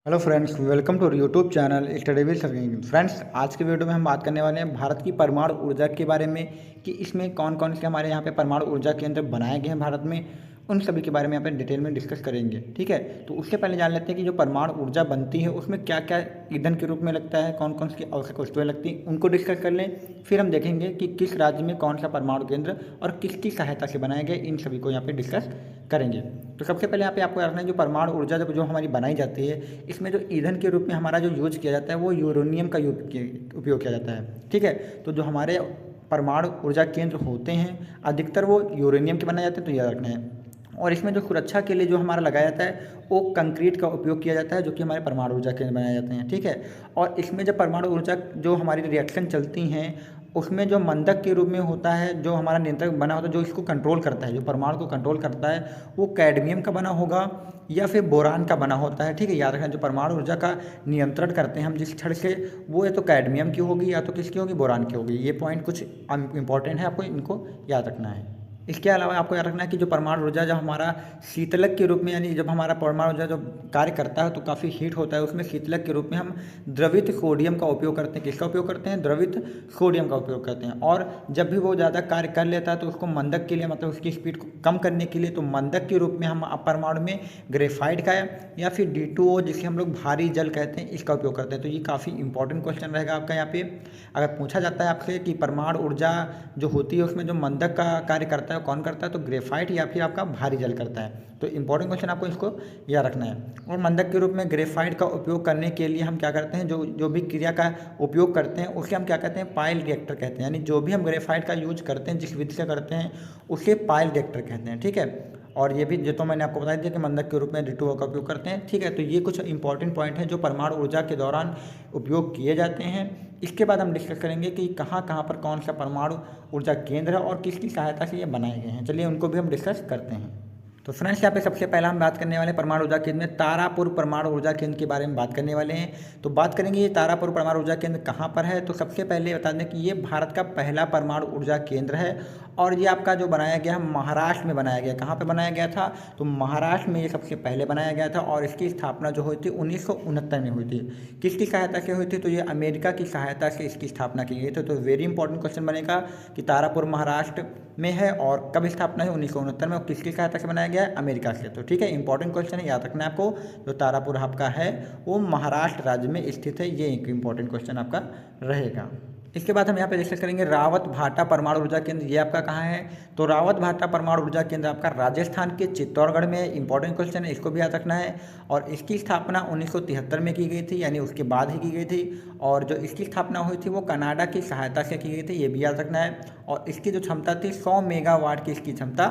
Hello friends, welcome to YouTube channel study with Sachin. Friends, आज के video में हम बात करने वाले हैं भारत की परमाणु ऊर्जा के बारे में कि इसमें कौन कौन से हमारे यहाँ पे परमाणु ऊर्जा केंद्र बनाए गए हैं भारत में। उन सभी के बारे में यहाँ पे डिटेल में डिस्कस करेंगे। ठीक है, तो उससे पहले जान लेते हैं कि जो परमाणु ऊर्जा बनती है उसमें क्या क्या ईंधन के रूप में लगता है, कौन कौन सी आवश्यक वस्तुएं लगती हैं, उनको डिस्कस कर लें। फिर हम देखेंगे कि किस राज्य में कौन सा परमाणु केंद्र और किसकी सहायता से बनाए गए, इन सभी को यहाँ पे डिस्कस करेंगे। तो सबसे पहले यहाँ पे आपको रखना है, जो परमाणु ऊर्जा जो हमारी बनाई जाती है, इसमें जो ईंधन के रूप में हमारा जो यूज किया जाता है वो यूरेनियम का उपयोग किया जाता है। ठीक है, तो जो हमारे परमाणु ऊर्जा केंद्र होते हैं अधिकतर वो यूरेनियम के बनाए जाते हैं, तो याद रखना है। और इसमें जो सुरक्षा के लिए जो हमारा लगाया जाता है वो कंक्रीट का उपयोग किया जाता है, जो कि हमारे परमाणु ऊर्जा केंद्र बनाए जाते हैं। ठीक है, और इसमें जब परमाणु ऊर्जा जो हमारी रिएक्शन चलती हैं उसमें जो मंदक के रूप में होता है, जो हमारा नियंत्रक बना होता है, जो इसको कंट्रोल करता है, जो परमाणु को कंट्रोल करता है, वो कैडमियम का बना होगा या फिर बोरान का बना होता है। ठीक है, याद रखना, जो परमाणु ऊर्जा का नियंत्रण करते हैं हम जिस छड़ से, वो या तो कैडमियम की होगी या तो किसकी होगी, बोरान की होगी। ये पॉइंट कुछ इंपॉर्टेंट है, आपको इनको याद रखना है। इसके अलावा आपको याद रखना है कि जो परमाणु ऊर्जा जब हमारा शीतलक के रूप में, यानी जब हमारा परमाणु ऊर्जा जो कार्य करता है तो काफ़ी हीट होता है, उसमें शीतलक के रूप में हम द्रवित सोडियम का उपयोग करते हैं। किसका उपयोग करते हैं? द्रवित सोडियम का उपयोग करते हैं। और जब भी वो ज़्यादा कार्य कर लेता है तो उसको मंदक के लिए, मतलब उसकी स्पीड को कम करने के लिए, तो मंदक के रूप में हम परमाणु में ग्रेफाइट का या फिर D2O, जिसे हम लोग भारी जल कहते हैं, इसका उपयोग करते हैं। तो ये काफ़ी इंपॉर्टेंट क्वेश्चन रहेगा आपका यहाँ पे। अगर पूछा जाता है आपसे कि परमाणु ऊर्जा जो होती है उसमें जो मंदक का कार्य करता है कौन करता है, तो ग्रेफाइट या फिर आपका भारी जल करता है। तो इंपॉर्टेंट क्वेश्चन आपको इसको याद रखना है। और मंदक के रूप में ग्रेफाइट का उपयोग करने के लिए हम क्या करते हैं, जो भी क्रिया का उपयोग करते हैं उसे हम क्या कहते हैं, पाइल रिएक्टर कहते हैं। यानी जो भी हम ग्रेफाइट का यूज करते हैं, जिस विधि से करते हैं, उसे पाइल रिएक्टर कहते हैं। ठीक है, और ये भी जो तो मैंने आपको बता दिया कि मंदक के रूप में D2O का उपयोग करते हैं। ठीक है, तो ये कुछ इंपॉर्टेंट पॉइंट हैं जो परमाणु ऊर्जा के दौरान उपयोग किए जाते हैं। इसके बाद हम डिस्कस करेंगे कि कहाँ कहाँ पर कौन सा परमाणु ऊर्जा केंद्र है और किसकी सहायता से ये बनाए गए हैं। चलिए उनको भी हम डिस्कस करते हैं। तो फ्रेंड्स, यहाँ पे सबसे पहला हम बात करने वाले परमाणु ऊर्जा केंद्र में तारापुर परमाणु ऊर्जा केंद्र के बारे में बात करने वाले हैं। तो बात करेंगे ये तारापुर परमाणु ऊर्जा केंद्र कहाँ पर है। तो सबसे पहले बता दें कि ये भारत का पहला परमाणु ऊर्जा केंद्र है और ये आपका जो बनाया गया महाराष्ट्र में बनाया गया। कहाँ पर बनाया गया था? तो महाराष्ट्र में ये सबसे पहले बनाया गया था और इसकी स्थापना जो हुई थी 1969 में हुई थी। किसकी सहायता से हुई थी? तो ये अमेरिका की सहायता से इसकी स्थापना की गई थी। तो वेरी इंपॉर्टेंट क्वेश्चन बनेगा कि तारापुर महाराष्ट्र में है और कब स्थापना है? 1969 में। और किसकी सहायता से बनाया गया है? अमेरिका से। तो ठीक है, इंपॉर्टेंट क्वेश्चन है, याद रखना है आपको। जो तारापुर आपका है वो महाराष्ट्र राज्य में स्थित है। ये एक इंपॉर्टेंट क्वेश्चन आपका रहेगा। इसके बाद हम यहाँ पे डिस्कस करेंगे रावत भाटा परमाणु ऊर्जा केंद्र। ये आपका कहाँ है? तो रावत भाटा परमाणु ऊर्जा केंद्र आपका राजस्थान के चित्तौड़गढ़ में है। इंपॉर्टेंट क्वेश्चन है, इसको भी याद रखना है। और इसकी स्थापना 1973 में की गई थी, यानी उसके बाद ही की गई थी। और जो इसकी स्थापना हुई थी वो कनाडा की सहायता से की गई थी, ये भी याद रखना है। और इसकी जो क्षमता थी 100 मेगावाट की इसकी क्षमता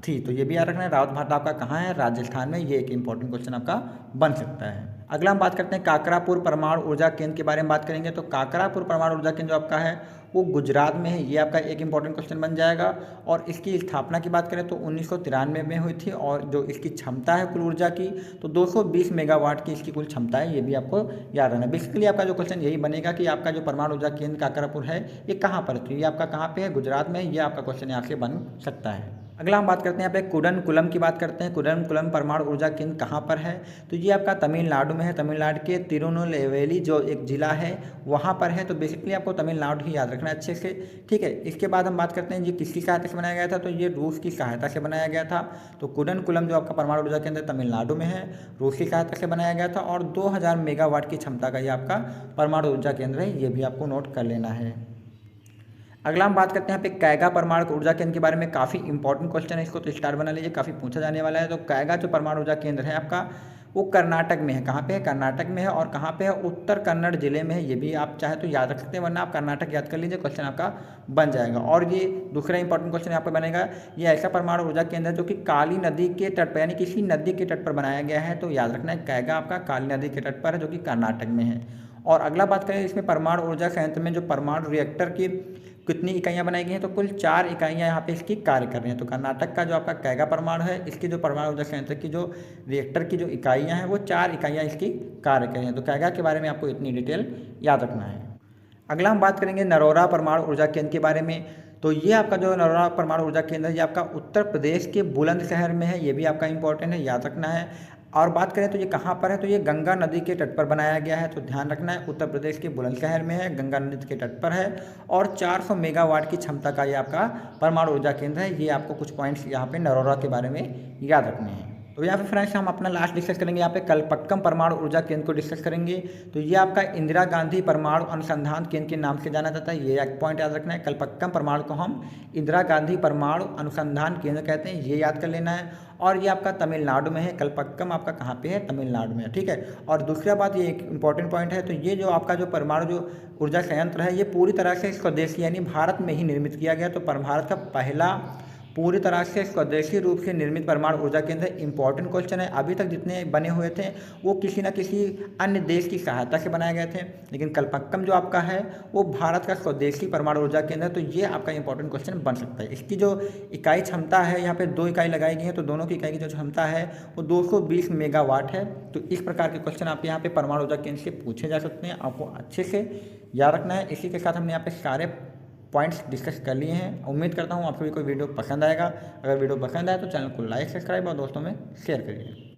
थी। तो ये भी याद रखना है। रावत भाटा आपका कहाँ है? राजस्थान में। ये एक इंपॉर्टेंट क्वेश्चन आपका बन सकता है। अगला हम बात करते हैं काकरापुर परमाणु ऊर्जा केंद्र के बारे में बात करेंगे। तो काकरापुर परमाणु ऊर्जा केंद्र जो आपका है वो गुजरात में है। ये आपका एक इंपॉर्टेंट क्वेश्चन बन जाएगा। और इसकी स्थापना की बात करें तो 1993 में हुई थी और जो इसकी क्षमता है कुल ऊर्जा की, तो 220 मेगावाट की इसकी कुल क्षमता है। ये भी आपको याद रहना है। बेसिकली आपका जो क्वेश्चन यही बनेगा कि आपका जो परमाणु ऊर्जा केंद्र काकरापुर है ये कहाँ पर है। तो ये आपका कहाँ पे है? गुजरात में। ये आपका क्वेश्चन यहाँ से बन सकता है। अगला हम बात करते हैं यहाँ पे कुडनकुलम की बात करते हैं। कुडनकुलम परमाणु ऊर्जा केंद्र कहाँ पर है? तो ये आपका तमिलनाडु में है। तमिलनाडु के तिरुनेलवेली जो एक जिला है वहाँ पर है। तो बेसिकली आपको तमिलनाडु ही याद रखना है अच्छे से। ठीक है, इसके बाद हम बात करते हैं ये किसकी सहायता से बनाया गया था। तो ये रूस की सहायता से बनाया गया था। तो कुडनकुलम जो आपका परमाणु ऊर्जा केंद्र तमिलनाडु में है, रूस की सहायता से बनाया गया था और 2000 मेगावाट की क्षमता का ये आपका परमाणु ऊर्जा केंद्र है। ये भी आपको नोट कर लेना है। अगला हम बात करते हैं यहाँ पे कैगा परमाणु ऊर्जा केंद्र के बारे में। काफ़ी इंपॉर्टेंट क्वेश्चन है, इसको तो स्टार बना लीजिए, काफ़ी पूछा जाने वाला है। तो कैगा जो परमाणु ऊर्जा केंद्र है आपका वो कर्नाटक में है। कहाँ पे है? कर्नाटक में है। और कहाँ पे है? उत्तर कन्नड़ जिले में है। ये भी आप चाहे तो याद रख सकते हैं, वरना आप कर्नाटक याद कर लीजिए, क्वेश्चन आपका बन जाएगा। और ये दूसरा इंपॉर्टेंट क्वेश्चन यहाँ पे बनेगा, ये ऐसा परमाणु ऊर्जा केंद्र है जो कि काली नदी के तट पर, यानी किसी नदी के तट पर बनाया गया है। तो याद रखना है कैगा आपका काली नदी के तट पर है, जो कि कर्नाटक में है। और अगला बात करें इसमें परमाणु ऊर्जा संयंत्र में जो परमाणु रिएक्टर की कितनी इकाइयाँ बनाई गई हैं। तो कुल 4 इकाइयाँ यहाँ पे इसकी कार्य कर रही हैं। तो कर्नाटक का जो आपका कैगा परमाणु है, इसकी जो परमाणु ऊर्जा संयंत्र की जो रिएक्टर की जो इकाइयाँ हैं वो 4 इकाइयाँ इसकी कार्य कर रही हैं। तो कैगा के बारे में आपको इतनी डिटेल याद रखना है। अगला हम बात करेंगे नरोरा परमाणु ऊर्जा केंद्र के बारे में। तो ये आपका जो नरोरा परमाणु ऊर्जा केंद्र है ये आपका उत्तर प्रदेश के बुलंदशहर में है। ये भी आपका इंपॉर्टेंट है, याद रखना है। और बात करें तो ये कहाँ पर है, तो ये गंगा नदी के तट पर बनाया गया है। तो ध्यान रखना है, उत्तर प्रदेश के बुलंदशहर में है, गंगा नदी के तट पर है और 400 मेगावाट की क्षमता का ये आपका परमाणु ऊर्जा केंद्र है। ये आपको कुछ पॉइंट्स यहाँ पे नरोरा के बारे में याद रखने हैं। तो यहाँ पे फ्रेंड्स हम अपना लास्ट डिस्कस करेंगे, यहाँ पे कलपक्कम परमाणु ऊर्जा केंद्र को डिस्कस करेंगे। तो ये आपका इंदिरा गांधी परमाणु अनुसंधान केंद्र के नाम से जाना जाता है। ये एक पॉइंट याद रखना है, कलपक्कम परमाणु को हम इंदिरा गांधी परमाणु अनुसंधान केंद्र कहते हैं, ये याद कर लेना है। और ये आपका तमिलनाडु में है, कलपक्कम आपका कहाँ पे है, तमिलनाडु में है, ठीक है। और दूसरा बात, ये एक इंपॉर्टेंट पॉइंट है, तो ये जो आपका जो परमाणु जो ऊर्जा संयंत्र है, ये पूरी तरह से स्वदेशी यानी भारत में ही निर्मित किया गया। तो भारत का पहला पूरी तरह से स्वदेशी रूप से निर्मित परमाणु ऊर्जा केंद्र। इंपॉर्टेंट क्वेश्चन है, अभी तक जितने बने हुए थे वो किसी न किसी अन्य देश की सहायता से बनाए गए थे, लेकिन कलपक्कम जो आपका है वो भारत का स्वदेशी परमाणु ऊर्जा केंद्र है। तो ये आपका इंपॉर्टेंट क्वेश्चन बन सकता है। इसकी जो इकाई क्षमता है, यहाँ पे 2 इकाई लगाई गई है, तो दोनों की इकाई की जो क्षमता है वो 220 मेगावाट है। तो इस प्रकार के क्वेश्चन आप यहाँ पे परमाणु ऊर्जा केंद्र से पूछे जा सकते हैं, आपको अच्छे से याद रखना है। इसी के साथ हमने यहाँ पे सारे पॉइंट्स डिस्कस कर लिए हैं। उम्मीद करता हूँ आप सभी को वीडियो पसंद आएगा। अगर वीडियो पसंद आए तो चैनल को लाइक, सब्सक्राइब और दोस्तों में शेयर करिए।